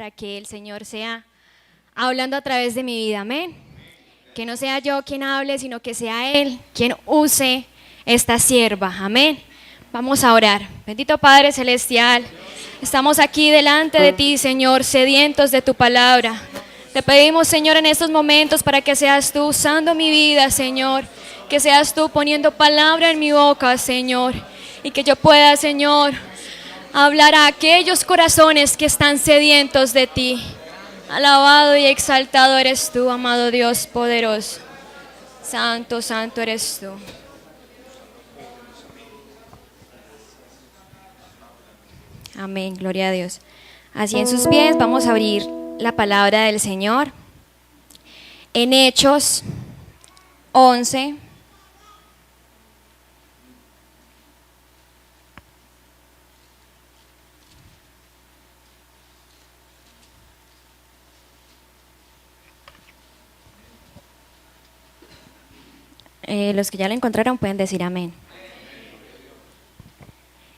para que el Señor sea hablando a través de mi vida, amén. Que no sea yo quien hable, sino que sea Él quien use esta sierva, amén. Vamos a orar. Bendito Padre Celestial, estamos aquí delante de ti, Señor, sedientos de tu palabra. Te pedimos, Señor, en estos momentos para que seas tú usando mi vida, Señor. Que seas tú poniendo palabra en mi boca, Señor. Y que yo pueda, Señor, hablar a aquellos corazones que están sedientos de ti. Alabado y exaltado eres tú, amado Dios poderoso. Santo, santo eres tú. Amén, gloria a Dios. Así en sus pies vamos a abrir la palabra del Señor. En Hechos 11. Los que ya lo encontraron pueden decir amén.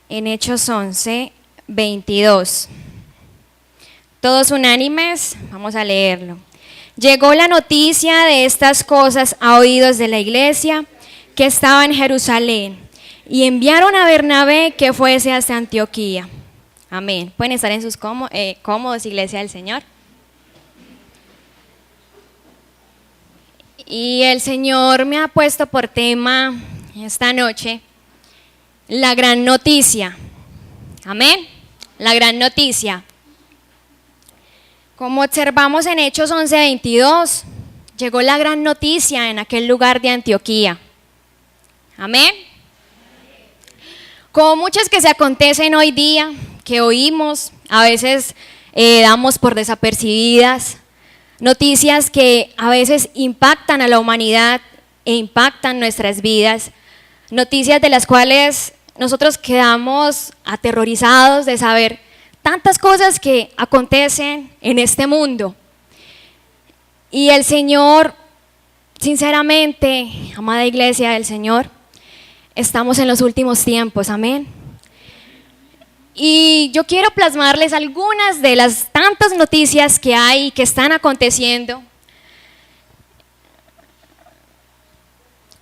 En Hechos 11, 22. Todos unánimes, vamos a leerlo. Llegó la noticia de estas cosas a oídos de la iglesia que estaba en Jerusalén y enviaron a Bernabé que fuese hasta Antioquía. Amén. Pueden estar en sus cómodos, iglesia del Señor. Y el Señor me ha puesto por tema esta noche la gran noticia. Amén. La gran noticia. Como observamos en Hechos 11:22, llegó la gran noticia en aquel lugar de Antioquía. Amén. Como muchas que se acontecen hoy día, que oímos, a veces damos por desapercibidas, noticias que a veces impactan a la humanidad e impactan nuestras vidas, noticias de las cuales nosotros quedamos aterrorizados de saber tantas cosas que acontecen en este mundo. Y el Señor, sinceramente, amada iglesia del Señor, estamos en los últimos tiempos, amén. Y yo quiero plasmarles algunas de las tantas noticias que hay y que están aconteciendo.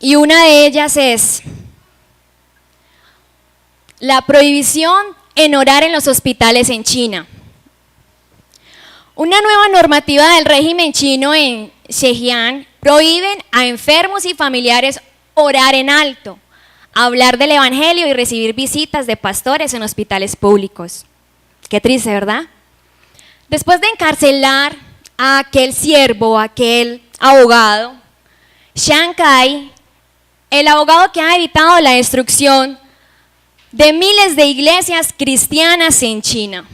Y una de ellas es la prohibición en orar en los hospitales en China. Una nueva normativa del régimen chino en Zhejiang prohíben a enfermos y familiares orar en alto, hablar del evangelio y recibir visitas de pastores en hospitales públicos. Qué triste, ¿verdad? Después de encarcelar a aquel siervo, a aquel abogado, Chiang Kai, el abogado que ha evitado la destrucción de miles de iglesias cristianas en China.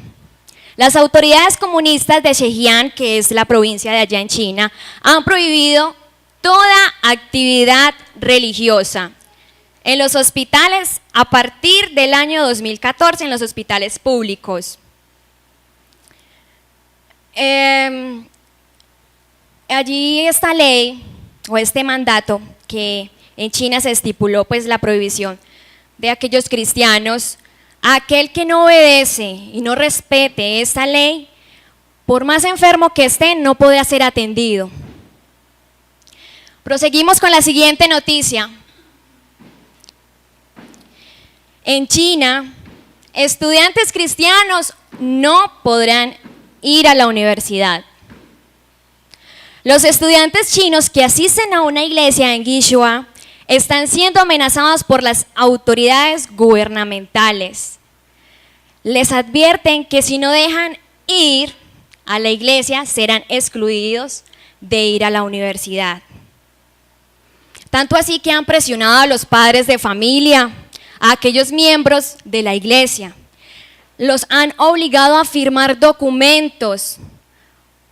Las autoridades comunistas de Zhejiang, que es la provincia de allá en China, han prohibido toda actividad religiosa en los hospitales a partir del año 2014, en los hospitales públicos. Allí esta ley o este mandato que en China se estipuló, pues la prohibición de aquellos cristianos, aquel que no obedece y no respete esta ley, por más enfermo que esté, no podrá ser atendido. Proseguimos con la siguiente noticia. En China, estudiantes cristianos no podrán ir a la universidad. Los estudiantes chinos que asisten a una iglesia en Guizhou están siendo amenazados por las autoridades gubernamentales. Les advierten que si no dejan ir a la iglesia, serán excluidos de ir a la universidad. Tanto así que han presionado a los padres de familia, a aquellos miembros de la iglesia. Los han obligado a firmar documentos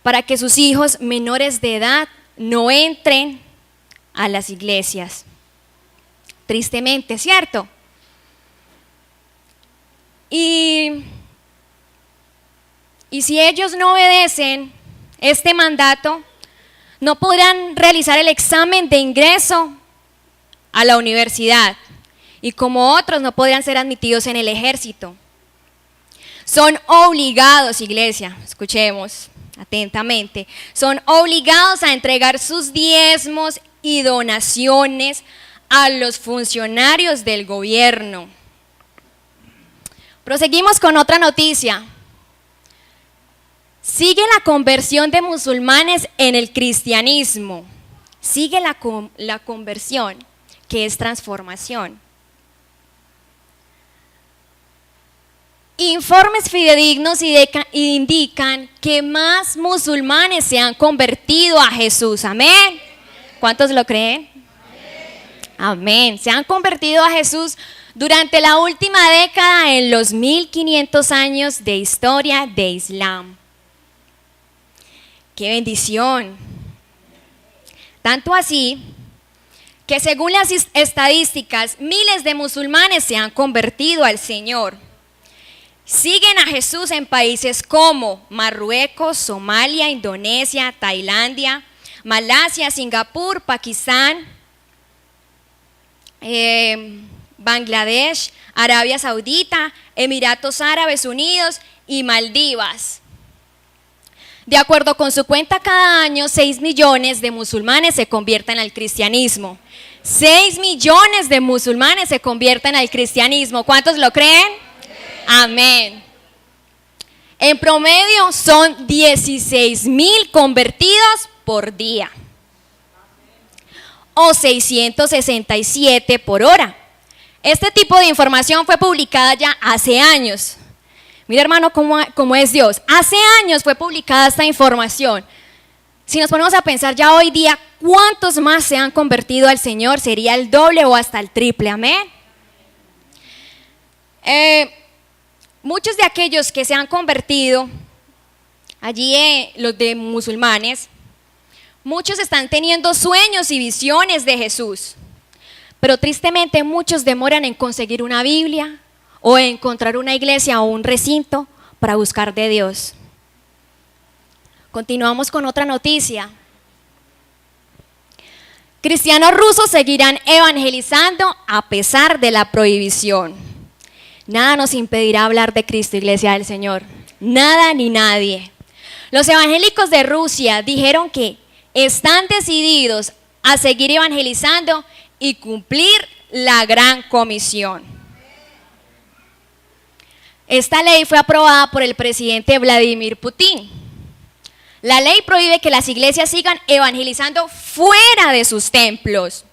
para que sus hijos menores de edad no entren a las iglesias. Tristemente, ¿cierto? Y si ellos no obedecen este mandato, no podrán realizar el examen de ingreso a la universidad y como otros no podrán ser admitidos en el ejército. son obligados, iglesia, escuchemos atentamente, son obligados a entregar sus diezmos y donaciones a los funcionarios del gobierno. Proseguimos con otra noticia. Sigue la conversión de musulmanes en el cristianismo. Sigue la conversión, que es transformación. Informes fidedignos indican que más musulmanes se han convertido a Jesús. Amén. ¿Cuántos lo creen? Amén. Se han convertido a Jesús durante la última década en los 1500 años de historia de Islam. ¡Qué bendición! Tanto así que según las estadísticas, miles de musulmanes se han convertido al Señor. Siguen a Jesús en países como Marruecos, Somalia, Indonesia, Tailandia, Malasia, Singapur, Pakistán, Bangladesh, Arabia Saudita, Emiratos Árabes Unidos y Maldivas. De acuerdo con su cuenta, cada año 6 millones de musulmanes se convierten al cristianismo. 6 millones de musulmanes se convierten al cristianismo. ¿Cuántos lo creen? Amén. En promedio son 16,000 convertidos por día, o 667 por hora. Este tipo de información fue publicada ya hace años. Mira, hermano, cómo es Dios. Hace años fue publicada esta información. Si nos ponemos a pensar ya hoy día, ¿cuántos más se han convertido al Señor? Sería el doble o hasta el triple. Amén. Muchos de aquellos que se han convertido allí, los de musulmanes, muchos están teniendo sueños y visiones de Jesús, pero tristemente muchos demoran en conseguir una Biblia o en encontrar una iglesia o un recinto para buscar de Dios. Continuamos con otra noticia. Cristianos rusos seguirán evangelizando a pesar de la prohibición. Nada nos impedirá hablar de Cristo, iglesia del Señor. Nada ni nadie. Los evangélicos de Rusia dijeron que están decididos a seguir evangelizando y cumplir la gran comisión. Esta ley fue aprobada por el presidente Vladimir Putin. La ley prohíbe que las iglesias sigan evangelizando fuera de sus templos.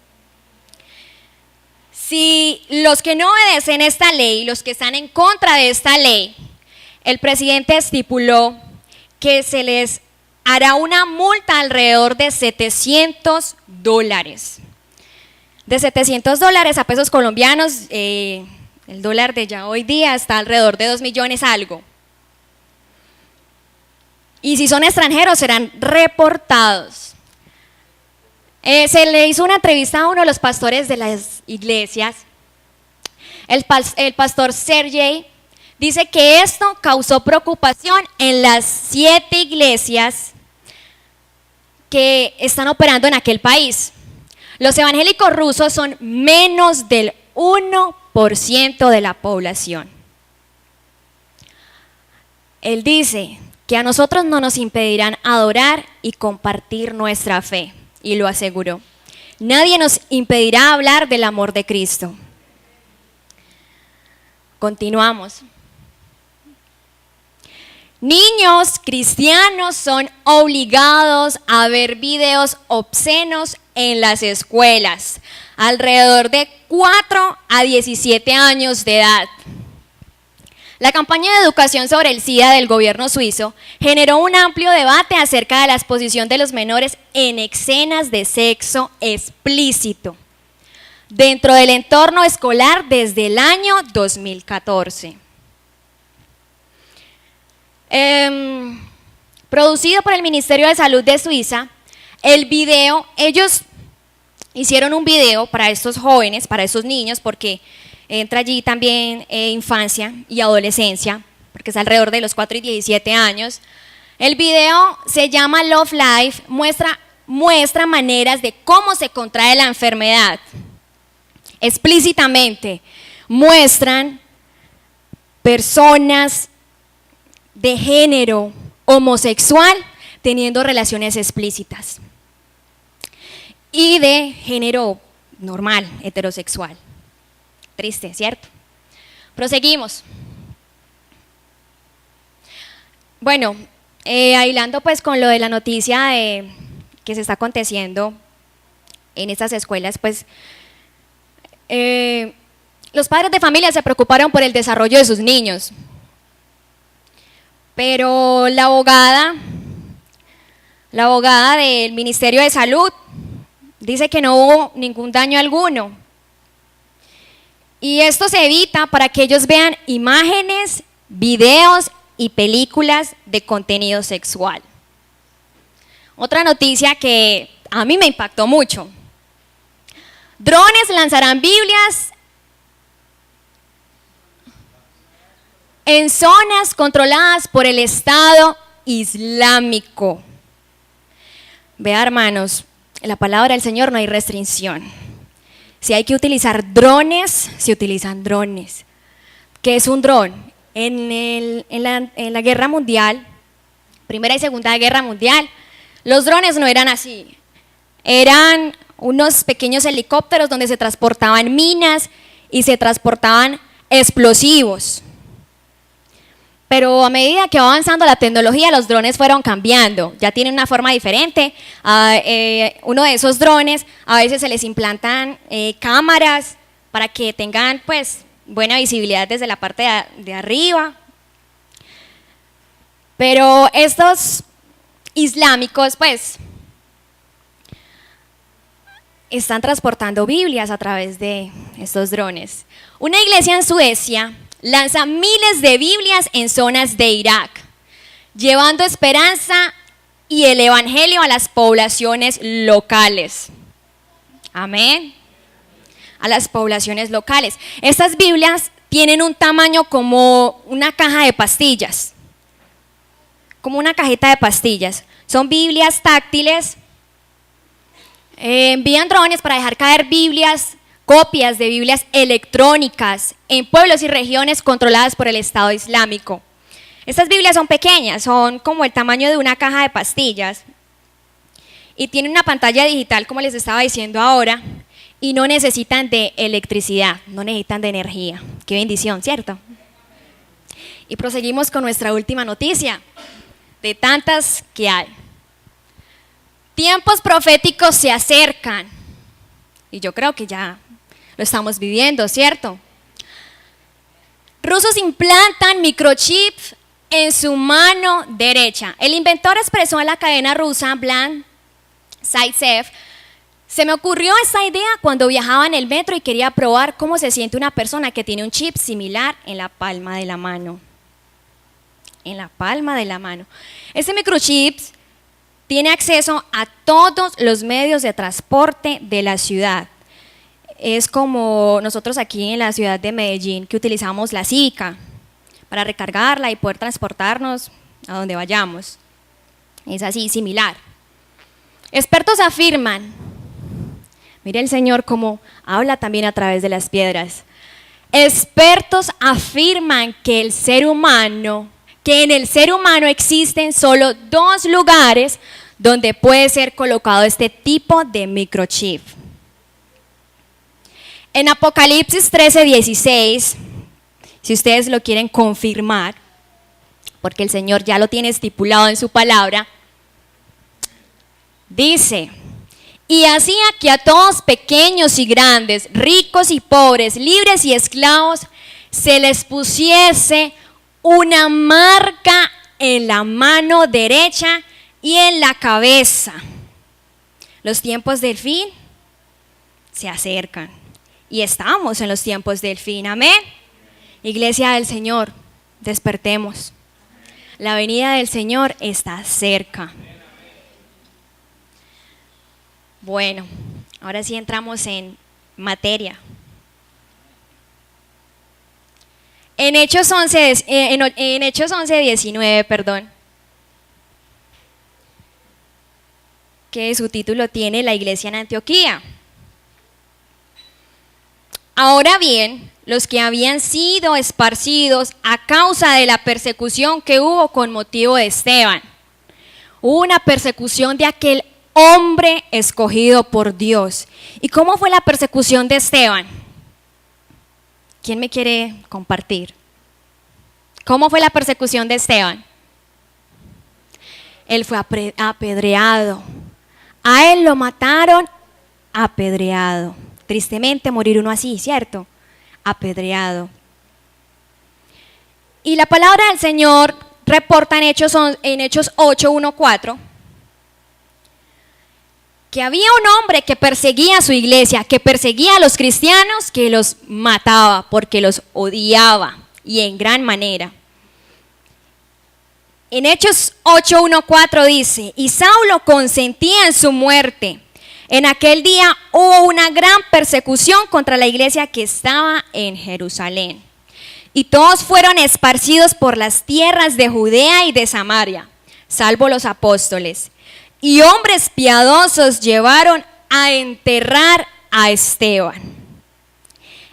Si los que no obedecen esta ley, los que están en contra de esta ley, el presidente estipuló que se les hará una multa alrededor de $700. De $700 a pesos colombianos, el dólar de ya hoy día está alrededor de 2 millones algo. Y si son extranjeros serán reportados. Se le hizo una entrevista a uno de los pastores de las iglesias. El pastor Sergey dice que esto causó preocupación en las 7 iglesias que están operando en aquel país. Los evangélicos rusos son menos del 1% de la población. Él dice que a nosotros no nos impedirán adorar y compartir nuestra fe. Y lo aseguró. Nadie nos impedirá hablar del amor de Cristo. Continuamos. Niños cristianos son obligados a ver videos obscenos en las escuelas, alrededor de 4 a 17 años de edad. La campaña de educación sobre el SIDA del gobierno suizo generó un amplio debate acerca de la exposición de los menores en escenas de sexo explícito dentro del entorno escolar desde el año 2014. Producido por el Ministerio de Salud de Suiza, ellos hicieron un video para estos jóvenes, para estos niños, porque entra allí también infancia y adolescencia, porque es alrededor de los 4 y 17 años. El video se llama Love Life, muestra maneras de cómo se contrae la enfermedad. Explícitamente muestran personas de género homosexual teniendo relaciones explícitas y de género normal, heterosexual. Triste, ¿cierto? Proseguimos. Bueno, hilando pues con lo de la noticia que se está aconteciendo en estas escuelas, pues los padres de familia se preocuparon por el desarrollo de sus niños, pero la abogada del Ministerio de Salud dice que no hubo ningún daño alguno. Y esto se evita para que ellos vean imágenes, videos y películas de contenido sexual. Otra noticia que a mí me impactó mucho. Drones lanzarán Biblias en zonas controladas por el Estado Islámico. Vea, hermanos, en la palabra del Señor no hay restricción. Si hay que utilizar drones, se utilizan drones. ¿Qué es un dron? En la Guerra Mundial, Primera y Segunda Guerra Mundial, los drones no eran así. Eran unos pequeños helicópteros donde se transportaban minas y se transportaban explosivos. Pero a medida que va avanzando la tecnología, los drones fueron cambiando, ya tienen una forma diferente. Uno de esos drones, a veces se les implantan cámaras para que tengan pues buena visibilidad desde la parte de arriba. Pero estos islámicos pues están transportando Biblias a través de estos drones. Una iglesia en Suecia lanza miles de Biblias en zonas de Irak, llevando esperanza y el evangelio a las poblaciones locales. Amén. A las poblaciones locales. Estas Biblias tienen un tamaño como una caja de pastillas, como una cajita de pastillas. Son Biblias táctiles. Envían drones para dejar caer Biblias, copias de Biblias electrónicas en pueblos y regiones controladas por el Estado Islámico. Estas Biblias son pequeñas, son como el tamaño de una caja de pastillas y tienen una pantalla digital, como les estaba diciendo ahora, y no necesitan de electricidad, no necesitan de energía. Qué bendición, ¿cierto? Y proseguimos con nuestra última noticia, de tantas que hay. Tiempos proféticos se acercan, y yo creo que ya lo estamos viviendo, ¿cierto? Rusos implantan microchips en su mano derecha. El inventor expresó en la cadena rusa Blan Zaitsev: se me ocurrió esta idea cuando viajaba en el metro y quería probar cómo se siente una persona que tiene un chip similar en la palma de la mano. En la palma de la mano. Este microchip tiene acceso a todos los medios de transporte de la ciudad. Es como nosotros aquí en la ciudad de Medellín, que utilizamos la Cívica para recargarla y poder transportarnos a donde vayamos. Es así, similar. Expertos afirman, mire el Señor cómo habla también a través de las piedras. Expertos afirman que en el ser humano existen solo 2 lugares donde puede ser colocado este tipo de microchip. En Apocalipsis 13:16, si ustedes lo quieren confirmar, porque el Señor ya lo tiene estipulado en su palabra, dice: y hacía que a todos, pequeños y grandes, ricos y pobres, libres y esclavos, se les pusiese una marca en la mano derecha y en la cabeza. Los tiempos del fin se acercan. Y estamos en los tiempos del fin, amén. Iglesia del Señor, despertemos. La venida del Señor está cerca. Bueno, ahora sí entramos en materia. En Hechos 11:19, perdón, que su título tiene La Iglesia en Antioquía. Ahora bien, los que habían sido esparcidos a causa de la persecución que hubo con motivo de Esteban. Hubo una persecución de aquel hombre escogido por Dios. ¿Y cómo fue la persecución de Esteban? ¿Quién me quiere compartir? ¿Cómo fue la persecución de Esteban? Él fue apedreado. A él lo mataron apedreado. Tristemente morir uno así, ¿cierto? Apedreado. Y la palabra del Señor reporta en Hechos 8, 1, 4, que había un hombre que perseguía a su iglesia, que perseguía a los cristianos, que los mataba porque los odiaba y en gran manera. En Hechos 8, 1, 4 dice, y Saulo consentía en su muerte. En aquel día hubo una gran persecución contra la iglesia que estaba en Jerusalén. Y todos fueron esparcidos por las tierras de Judea y de Samaria, salvo los apóstoles. Y hombres piadosos llevaron a enterrar a Esteban.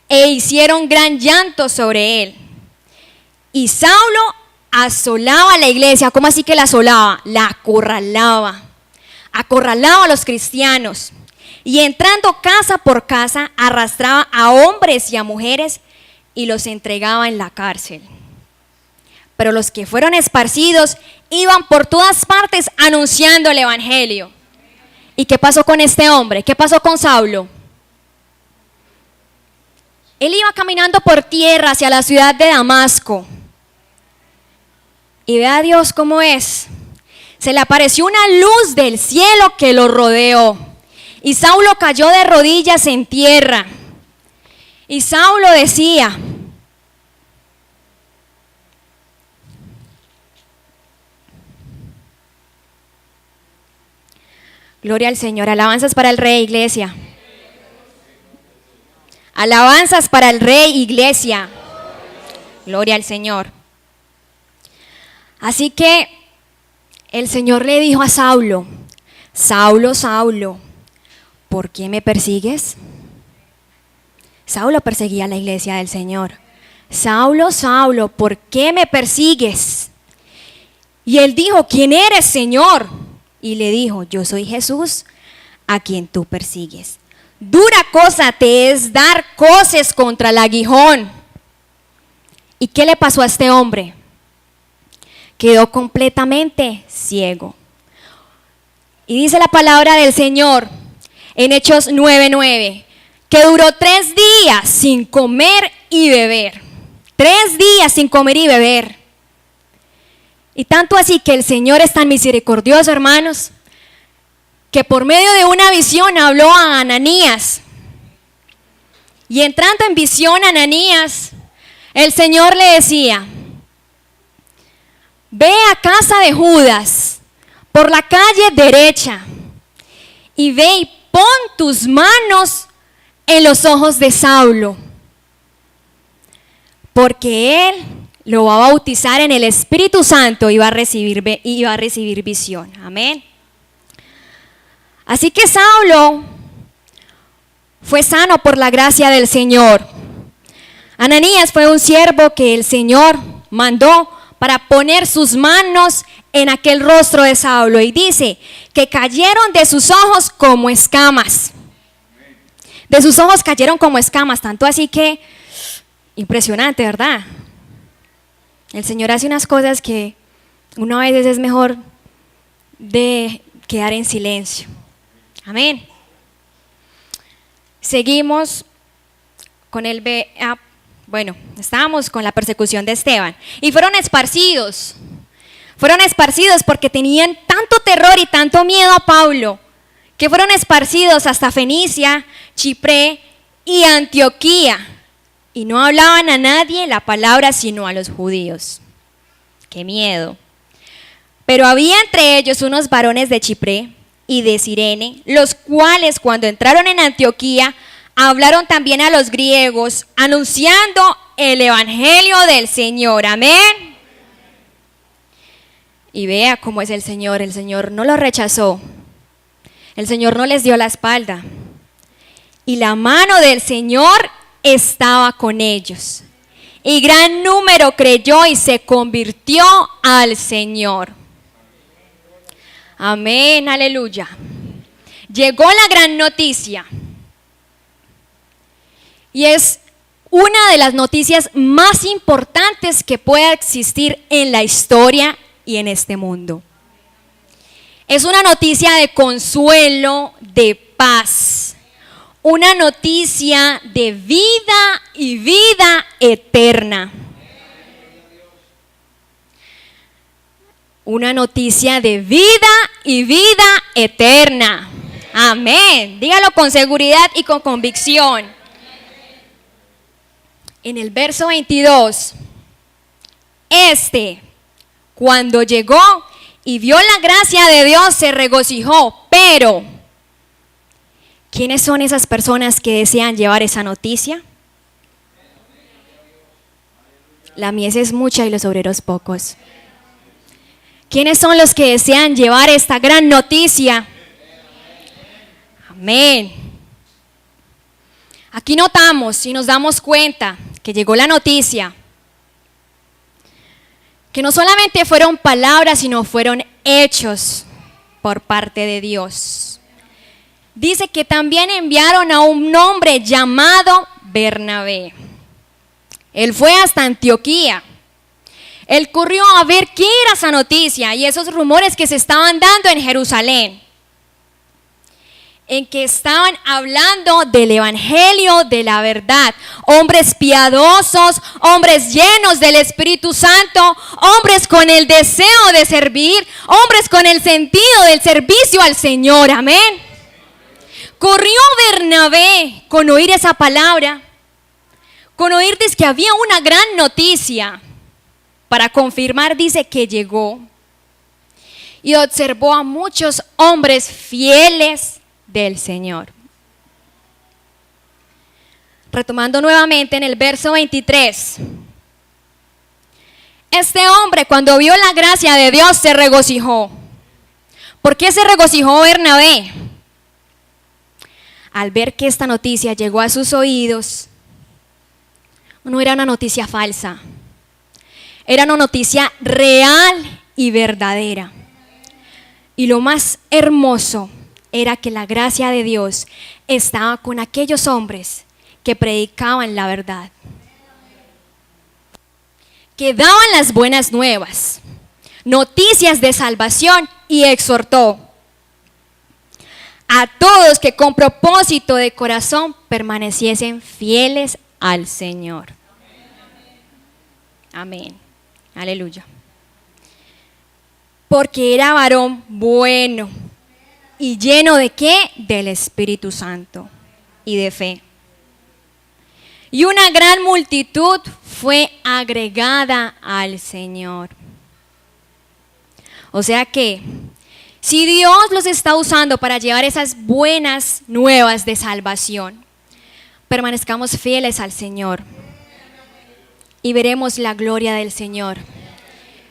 E hicieron gran llanto sobre él. Y Saulo asolaba la iglesia. ¿Cómo así que la asolaba? La acorralaba. Acorralaba a los cristianos. Y entrando casa por casa, arrastraba a hombres y a mujeres y los entregaba en la cárcel. Pero los que fueron esparcidos iban por todas partes anunciando el evangelio. ¿Y qué pasó con este hombre? ¿Qué pasó con Saulo? Él iba caminando por tierra hacia la ciudad de Damasco. Y ve a Dios cómo es. Se le apareció una luz del cielo que lo rodeó. Y Saulo cayó de rodillas en tierra. Y Saulo decía, gloria al Señor, alabanzas para el Rey, iglesia. Alabanzas para el Rey, iglesia. Gloria al Señor. Así que el Señor le dijo a Saulo, Saulo, Saulo, ¿por qué me persigues? Saulo perseguía a la iglesia del Señor. Saulo, Saulo, ¿por qué me persigues? Y él dijo, ¿quién eres, Señor? Y le dijo, yo soy Jesús, a quien tú persigues. Dura cosa te es dar coces contra el aguijón. ¿Y qué le pasó a este hombre? Quedó completamente ciego. Y dice la palabra del Señor en Hechos 9:9, que duró 3 días sin comer y beber. 3 días sin comer y beber. Y tanto así que el Señor es tan misericordioso, hermanos, que por medio de una visión habló a Ananías. Y entrando en visión a Ananías, el Señor le decía, ve a casa de Judas, por la calle derecha, y ve y pon tus manos en los ojos de Saulo, porque él lo va a bautizar en el Espíritu Santo y va a recibir visión. Amén. Así que Saulo fue sano por la gracia del Señor. Ananías fue un siervo que el Señor mandó para poner sus manos en aquel rostro de Saulo, y dice que cayeron de sus ojos como escamas. De sus ojos cayeron como escamas, tanto así que impresionante, ¿verdad? El Señor hace unas cosas que uno a veces es mejor de quedar en silencio. Amén. Seguimos con estábamos con la persecución de Esteban. Y fueron esparcidos porque tenían tanto terror y tanto miedo a Pablo, que fueron esparcidos hasta Fenicia, Chipre y Antioquía. Y no hablaban a nadie la palabra sino a los judíos. ¡Qué miedo! Pero había entre ellos unos varones de Chipre y de Cirene, los cuales cuando entraron en Antioquía hablaron también a los griegos, anunciando el evangelio del Señor. Amén. Y vea cómo es el Señor no los rechazó, el Señor no les dio la espalda. Y la mano del Señor estaba con ellos. Y gran número creyó y se convirtió al Señor. Amén, aleluya. Llegó la gran noticia. Y es una de las noticias más importantes que pueda existir en la historia y en este mundo. Es una noticia de consuelo, de paz. Una noticia de vida y vida eterna. Una noticia de vida y vida eterna. Amén. Dígalo con seguridad y con convicción. En el verso 22, cuando llegó y vio la gracia de Dios, se regocijó, pero ¿quiénes son esas personas que desean llevar esa noticia? La mies es mucha y los obreros pocos. ¿Quiénes son los que desean llevar esta gran noticia? Amén. Aquí notamos y nos damos cuenta que llegó la noticia, que no solamente fueron palabras, sino fueron hechos por parte de Dios. Dice que también enviaron a un hombre llamado Bernabé. Él fue hasta Antioquía. Él corrió a ver qué era esa noticia y esos rumores que se estaban dando en Jerusalén, en que estaban hablando del evangelio de la verdad. Hombres piadosos, hombres llenos del Espíritu Santo, hombres con el deseo de servir, hombres con el sentido del servicio al Señor. Amén. Corrió Bernabé con oír esa palabra, con oír que había una gran noticia. Para confirmar, dice que llegó y observó a muchos hombres fieles del Señor. Retomando nuevamente en el verso 23. Este hombre, cuando vio la gracia de Dios, se regocijó. ¿Por qué se regocijó Bernabé? Al ver que esta noticia llegó a sus oídos, no era una noticia falsa, era una noticia real y verdadera. Y lo más hermoso era que la gracia de Dios estaba con aquellos hombres que predicaban la verdad, que daban las buenas nuevas, noticias de salvación, y exhortó a todos que con propósito de corazón permaneciesen fieles al Señor. Amén. Aleluya. Porque era varón bueno y lleno de ¿qué? Del Espíritu Santo y de fe. Y una gran multitud fue agregada al Señor. O sea que, si Dios los está usando para llevar esas buenas nuevas de salvación, permanezcamos fieles al Señor y veremos la gloria del Señor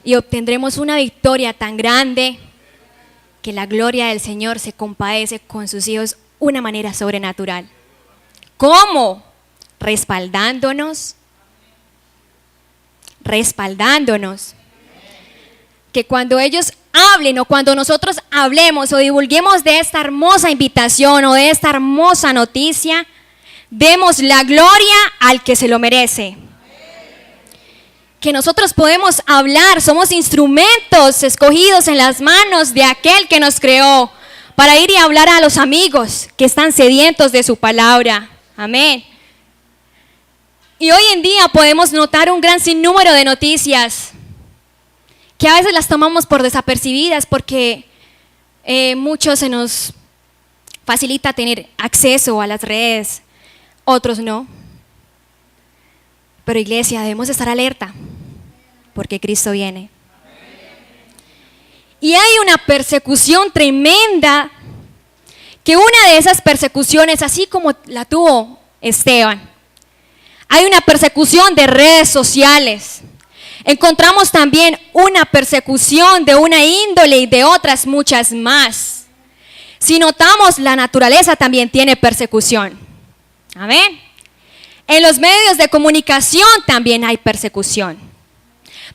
y obtendremos una victoria tan grande que la gloria del Señor se compadece con sus hijos de una manera sobrenatural. ¿Cómo? Respaldándonos. Que cuando ellos hablen o cuando nosotros hablemos o divulguemos de esta hermosa invitación o de esta hermosa noticia, demos la gloria al que se lo merece. Que nosotros podemos hablar, somos instrumentos escogidos en las manos de aquel que nos creó para ir y hablar a los amigos que están sedientos de su palabra. Amén. Y hoy en día podemos notar un gran sinnúmero de noticias que a veces las tomamos por desapercibidas porque muchos se nos facilita tener acceso a las redes, otros no. Pero iglesia, debemos estar alerta porque Cristo viene. Y hay una persecución tremenda, que una de esas persecuciones, así como la tuvo Esteban, hay una persecución de redes sociales. Encontramos también una persecución de una índole y de otras muchas más. Si notamos, la naturaleza también tiene persecución. Amén. En los medios de comunicación también hay persecución.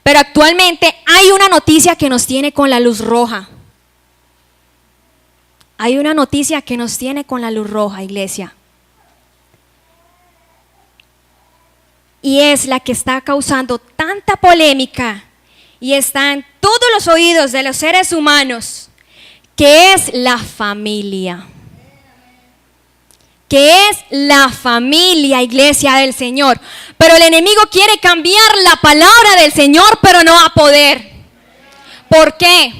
Pero actualmente hay una noticia que nos tiene con la luz roja. Hay una noticia que nos tiene con la luz roja, iglesia. Y es la que está causando tanta polémica y está en todos los oídos de los seres humanos, que es la familia. Que es la familia, iglesia del Señor. Pero el enemigo quiere cambiar la palabra del Señor, pero no va a poder. ¿Por qué?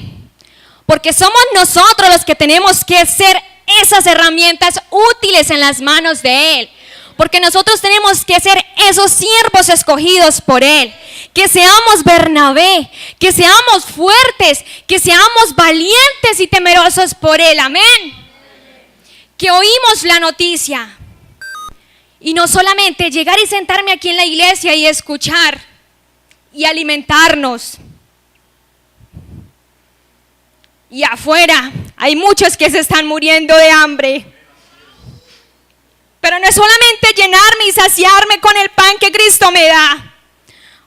Porque somos nosotros los que tenemos que ser esas herramientas útiles en las manos de Él. Porque nosotros tenemos que ser esos siervos escogidos por Él. Que seamos Bernabé, que seamos fuertes, que seamos valientes y temerosos por Él. Amén. Que oímos la noticia. Y no solamente llegar y sentarme aquí en la iglesia y escuchar y alimentarnos. Y afuera hay muchos que se están muriendo de hambre. Pero no es solamente llenarme y saciarme con el pan que Cristo me da.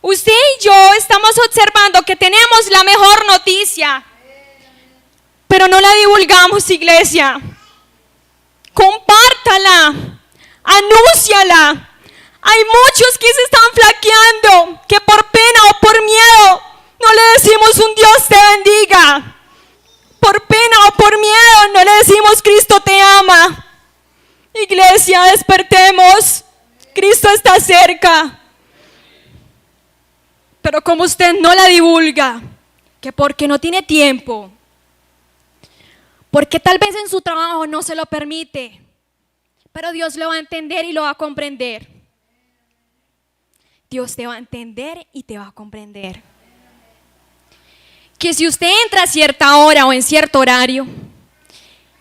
Usted y yo estamos observando que tenemos la mejor noticia, pero no la divulgamos, iglesia. Compártala, anúnciala. Hay muchos que se están flaqueando, que por pena o por miedo no le decimos un Dios te bendiga. Por pena o por miedo no le decimos Cristo te ama. Iglesia, despertemos. Cristo está cerca. Pero como usted no la divulga, que porque no tiene tiempo, porque tal vez en su trabajo no se lo permite, pero Dios lo va a entender y lo va a comprender. Dios te va a entender y te va a comprender. Que si usted entra a cierta hora o en cierto horario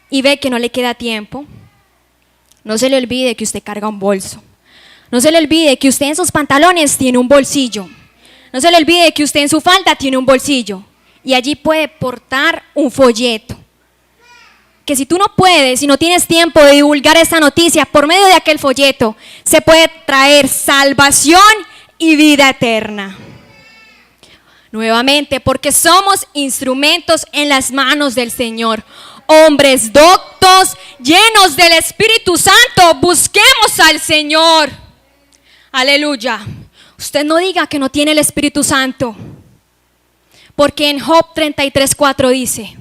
y ve que no le queda tiempo, no se le olvide que usted carga un bolso. No se le olvide que usted en sus pantalones tiene un bolsillo. No se le olvide que usted en su falda tiene un bolsillo. Y allí puede portar un folleto. Que si tú no puedes y no tienes tiempo de divulgar esta noticia, por medio de aquel folleto se puede traer salvación y vida eterna. Nuevamente, porque somos instrumentos en las manos del Señor. Hombres doctos, llenos del Espíritu Santo, busquemos al Señor. Aleluya. Usted no diga que no tiene el Espíritu Santo, porque en Job 33:4 dice: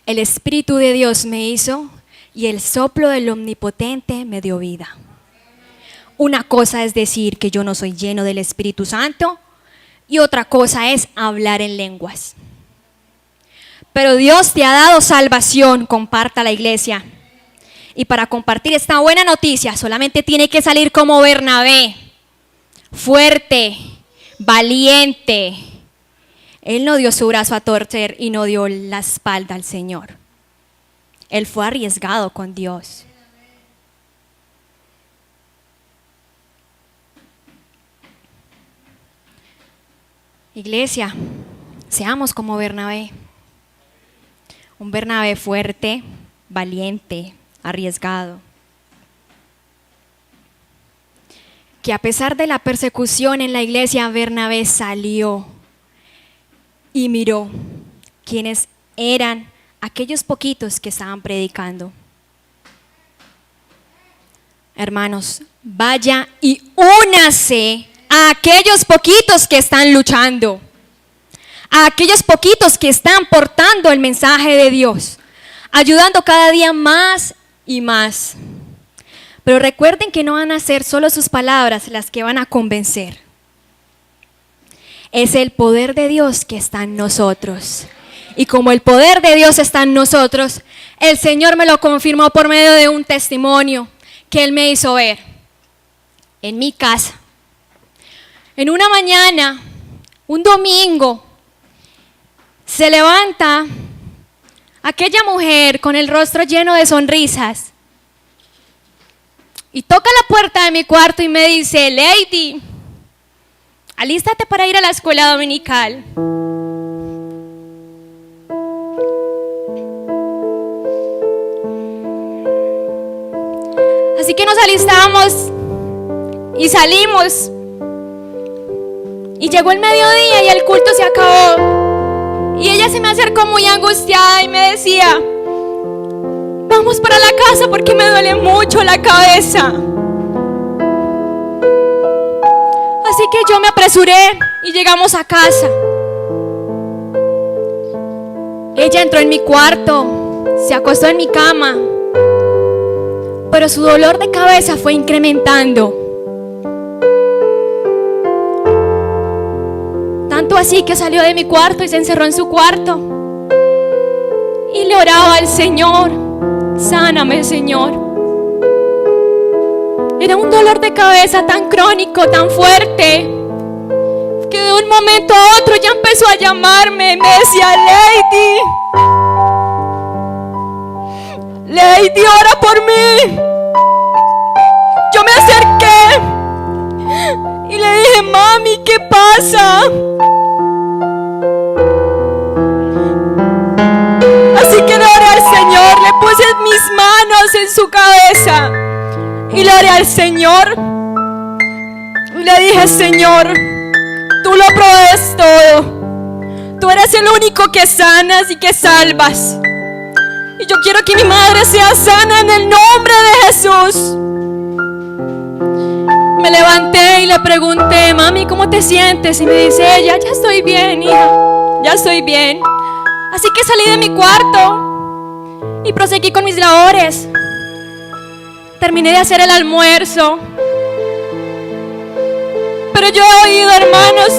el Espíritu de Dios me hizo y el soplo del Omnipotente me dio vida. Una cosa es decir que yo no soy lleno del Espíritu Santo y otra cosa es hablar en lenguas. Pero Dios te ha dado salvación, comparta la iglesia. Y para compartir esta buena noticia solamente tiene que salir como Bernabé, fuerte, valiente. Él no dio su brazo a torcer y no dio la espalda al Señor. Él fue arriesgado con Dios. Iglesia, seamos como Bernabé. Un Bernabé fuerte, valiente, arriesgado. Que a pesar de la persecución en la iglesia, Bernabé salió y miró quiénes eran aquellos poquitos que estaban predicando. Hermanos, vaya y únase a aquellos poquitos que están luchando, a aquellos poquitos que están portando el mensaje de Dios, ayudando cada día más y más. Pero recuerden que no van a ser solo sus palabras las que van a convencer. Es el poder de Dios que está en nosotros. Y como el poder de Dios está en nosotros, el Señor me lo confirmó por medio de un testimonio que Él me hizo ver en mi casa. En una mañana, un domingo, se levanta aquella mujer con el rostro lleno de sonrisas y toca la puerta de mi cuarto y me dice: Lady, alístate para ir a la escuela dominical. Así que nos alistamos y salimos. Y llegó el mediodía y el culto se acabó. Y ella se me acercó muy angustiada y me decía: vamos para la casa porque me duele mucho la cabeza. Así que yo me apresuré y llegamos a casa. Ella entró en mi cuarto, se acostó en mi cama, pero su dolor de cabeza fue incrementando. Tanto así que salió de mi cuarto y se encerró en su cuarto. Y le oraba al Señor: sáname, Señor. Era un dolor de cabeza tan crónico, tan fuerte, que de un momento a otro ya empezó a llamarme. Me decía: Lady, ora por mí. Yo me acerqué y le dije: mami, ¿qué pasa? Así que le oré al Señor, le puse mis manos en su cabeza y le oré al Señor. Y le dije: Señor, tú lo provees todo. Tú eres el único que sanas y que salvas. Y yo quiero que mi madre sea sana en el nombre de Jesús. Me levanté y le pregunté: mami, ¿cómo te sientes? Y me dice ella: ya estoy bien, hija, ya estoy bien. Así que salí de mi cuarto y proseguí con mis labores. Terminé de hacer el almuerzo. Pero yo he oído, hermanos,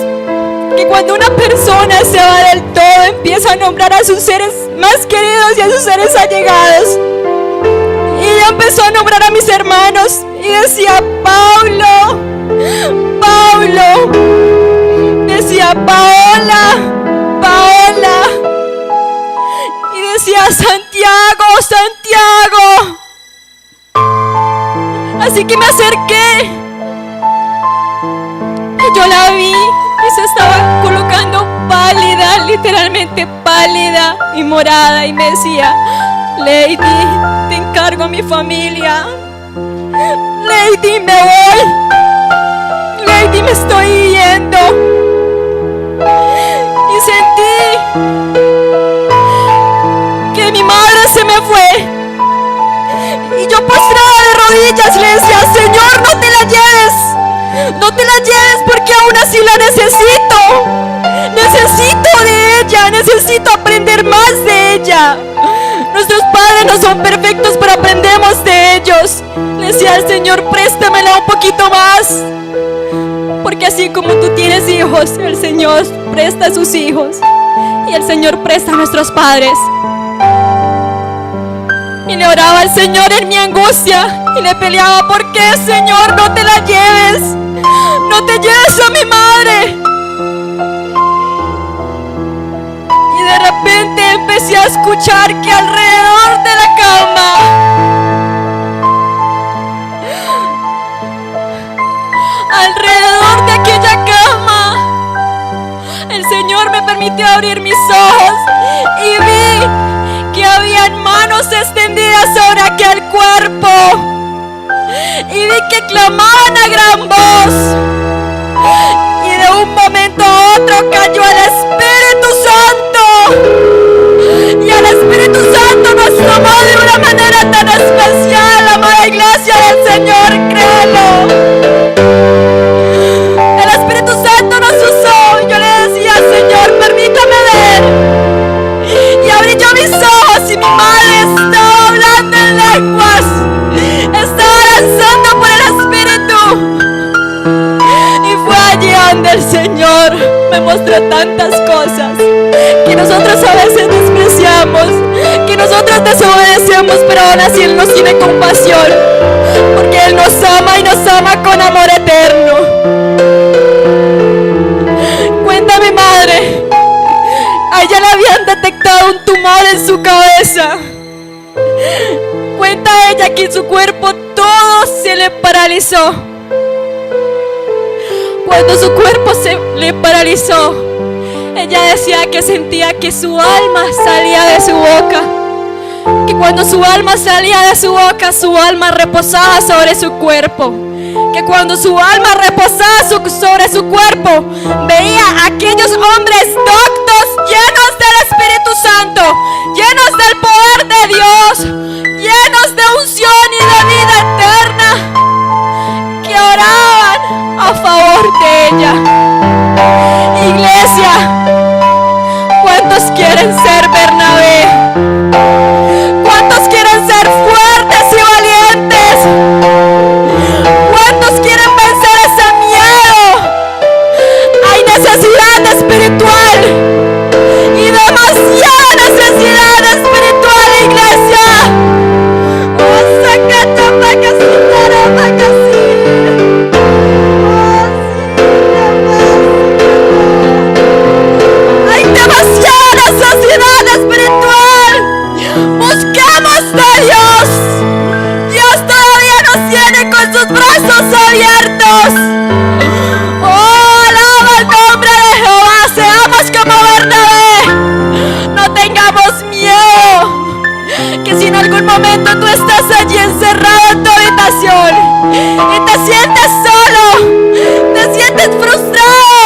que cuando una persona se va del todo, empieza a nombrar a sus seres más queridos y a sus seres allegados. Y ella empezó a nombrar a mis hermanos y decía: Paulo, decía: Paola. Y decía: Santiago. Así que me acerqué y yo la vi y se estaba colocando pálida, literalmente pálida y morada, y me decía: Lady, te encargo a mi familia. Lady, me voy. Lady, me estoy yendo. Y sentí que mi madre se me fue. Y yo, postrada de rodillas, le decía: Señor, no te la lleves. No te la lleves, porque aún así la necesito. Necesito de ella. Necesito aprender más de ella. Nuestros padres no son perfectos, pero aprendemos de ellos. Le decía al Señor: préstamela un poquito más. Porque así como tú tienes hijos, el Señor presta a sus hijos. Y el Señor presta a nuestros padres. Y le oraba al Señor en mi angustia. Y le peleaba: ¿por qué, Señor, no te la lleves? No te lleves a mi madre. Y de repente empecé a escuchar que alrededor de la cama, alrededor de aquella cama, el Señor me permitió abrir mis ojos y vi que habían manos extendidas sobre aquel cuerpo. Y vi que clamaban a gran voz. Y de un momento a otro cayó el Espíritu Santo. Y el Espíritu Santo nos tomó de una manera tan especial, amada iglesia del Señor, créelo. El Espíritu Santo nos usó. Y yo le decía: Señor, permítame ver. Y abrí yo mis ojos y mi madre estaba hablando en lenguas. Estaba lanzando por el Espíritu. Y fue allí donde el Señor me mostró tantas cosas que nosotros a veces despreciamos, que nosotros desobedecemos, pero aún así Él nos tiene compasión, porque Él nos ama y nos ama con amor eterno. Cuenta mi madre, a ella le habían detectado un tumor en su cabeza. Cuenta ella que en su cuerpo todo se le paralizó. Cuando su cuerpo se le paralizó, ella decía que sentía que su alma salía de su boca. Que cuando su alma salía de su boca, su alma reposaba sobre su cuerpo. que cuando su alma reposaba sobre su cuerpo, veía a aquellos hombres doctos, llenos del Espíritu Santo, llenos del poder de Dios, llenos de unción y de vida eterna, que oraban a favor de ella. Iglesia, ¿cuántos quieren ser Bernabé? ¿Cuántos quieren ser fuertes y valientes? ¿Cuántos quieren vencer ese miedo? Hay necesidad espiritual y demasiada necesidad espiritual, iglesia. Oh, sacata pacasitara pacasí. Hay demasiada necesidad espiritual. Buscamos de Dios. Dios todavía nos tiene con sus brazos abiertos. Oh, alaba el nombre de Jehová. Seamos como Bernabé. No tengamos miedo. Que si en algún momento tú estás allí encerrado en tu habitación y te sientes solo, te sientes frustrado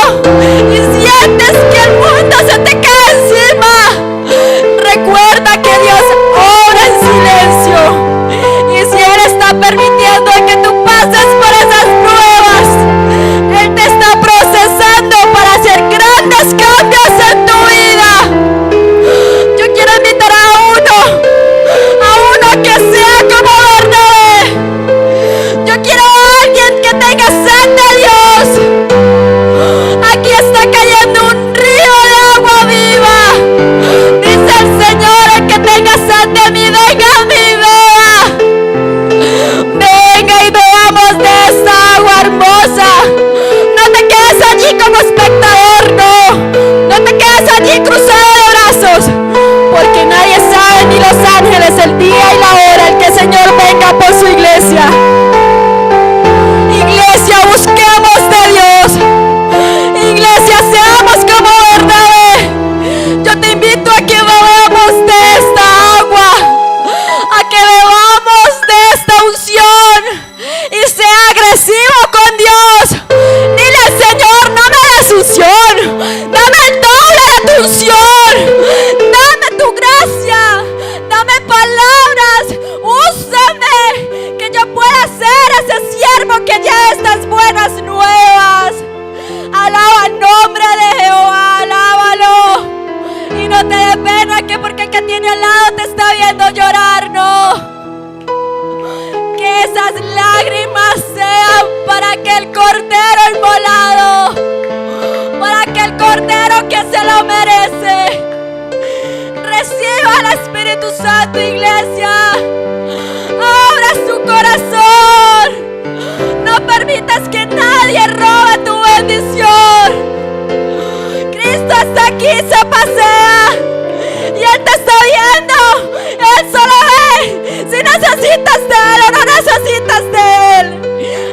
y sientes que el mundo se te cae encima, recuerda que Dios obra en silencio. Y si Él está permitiendo que tú pases por esas pruebas, Él te está procesando para hacer grandes cambios en tu vida. Yo quiero invitar a uno que sea como Bernabé. Yo quiero a alguien que tenga sed de Dios. Aquí está cayendo un río de agua viva. Dice el Señor: el que tenga sed de mí, venga a mí, vea. Venga y veamos de esta agua hermosa. No te quedes allí como espectador, no te quedes allí cruzado de brazos, porque nadie sabe, ni los ángeles, el día y la hora en que el Señor venga por su iglesia. Iglesia, busquemos de Dios. Iglesia, seamos como Bernabé. Yo te invito a que bebamos de esta agua, a que bebamos de esta unción y sea agresivo con Dios. Dile al Señor: no me des unción, dame el doble de tu unción, dame tu gracia, dame palabras, úsame, que yo pueda ser ese siervo que lleve estas buenas nuevas. Alaba el nombre de Jehová, alábalo. Y no te dé pena que porque el que tiene al lado te está viendo llorar, no. Que esas lágrimas sean para aquel cordero inmolado, para aquel cordero que se lo merece. Reciba al Espíritu Santo, iglesia. Abra su corazón. No permitas que nadie robe tu bendición. Cristo está aquí, se pasea y Él te está viendo. Él solo ve si necesitas de Él o no necesitas de Él.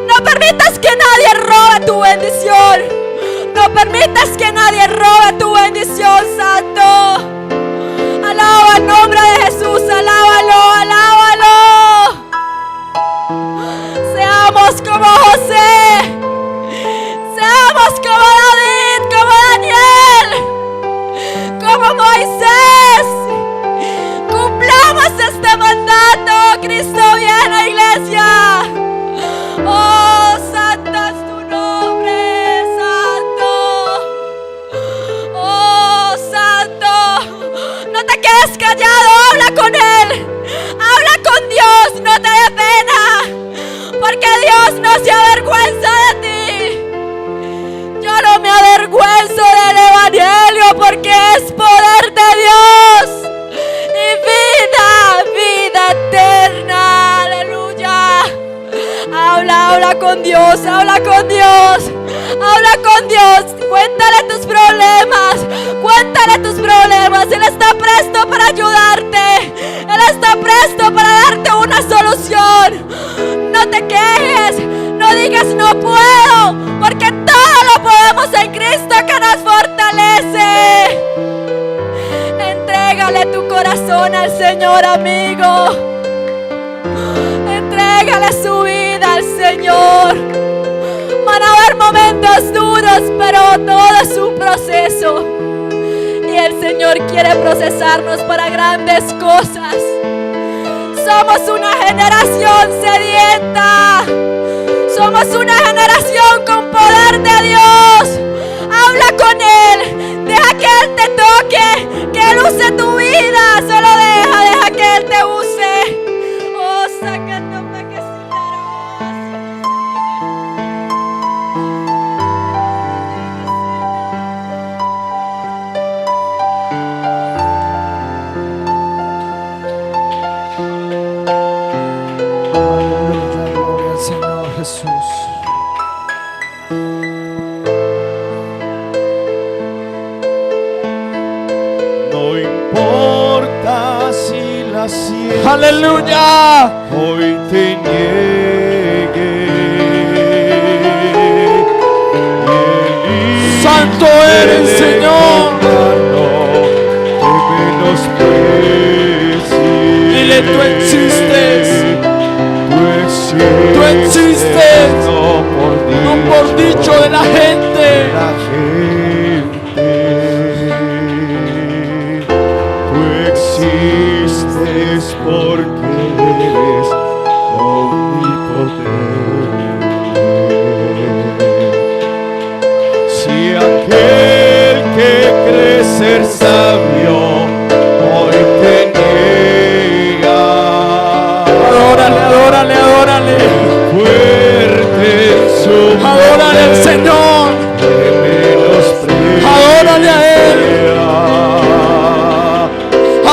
No permitas que nadie robe tu bendición. No permitas que nadie robe tu bendición, Santo. Alaba el nombre de Jesús, alábalo, alábalo. Seamos como José, seamos como David, como Daniel, como Moisés. Cumplamos este mandato. Cristo viene, iglesia. Oh, santo es tu nombre, santo. Oh, santo. No te quedes callado, habla con Él. Habla con Dios, no te dé pena, porque Dios no se avergüenza de ti. Yo no me avergüenzo del Evangelio, porque es poder de Dios y vida eterna. Aleluya. Habla con Dios, habla con Dios, habla con Dios. Cuéntale tus problemas, cuéntale tus problemas. Él está presto para ayudarte. Él está presto para darte una solución. No te quejes, no digas no puedo, porque todo lo podemos en Cristo que nos fortalece. Entrégale tu corazón al Señor, amigo. Entrégale Entrégale su vida al Señor. Van a haber momentos duros, pero todo es un proceso. Y el Señor quiere procesarnos para grandes cosas. Somos una generación sedienta. Somos una generación con poder de Dios. Habla con Él. Deja que Él te toque. Que Él use tu vida. Solo deja que Él te use. Oh, sácame que Gloria al Señor Jesús. No importa si la ciencia Aleluya. hoy te niegue. Santo eres, Señor. Dile, tú existes. Tú existes. No por dicho de la gente. Tú existes porque eres omnipotente. Si aquel que cree ser sabio hoy te niega, Adórale, adórale, adórale. fuerte en su Adórale al poder, Señor. que menosprecia. Adórale a Él.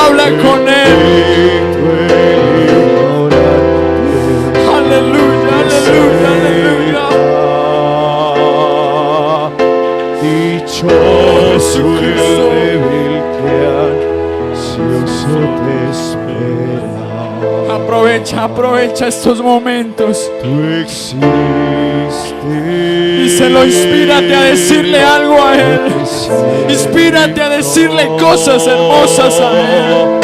Habla con Él. Aleluya, aleluya, aleluya. Dichoso el débil que ansioso te espera. Aprovecha estos momentos. Tú existes. Díselo, inspírate a decirle algo a Él. Inspírate a decirle cosas hermosas a Él.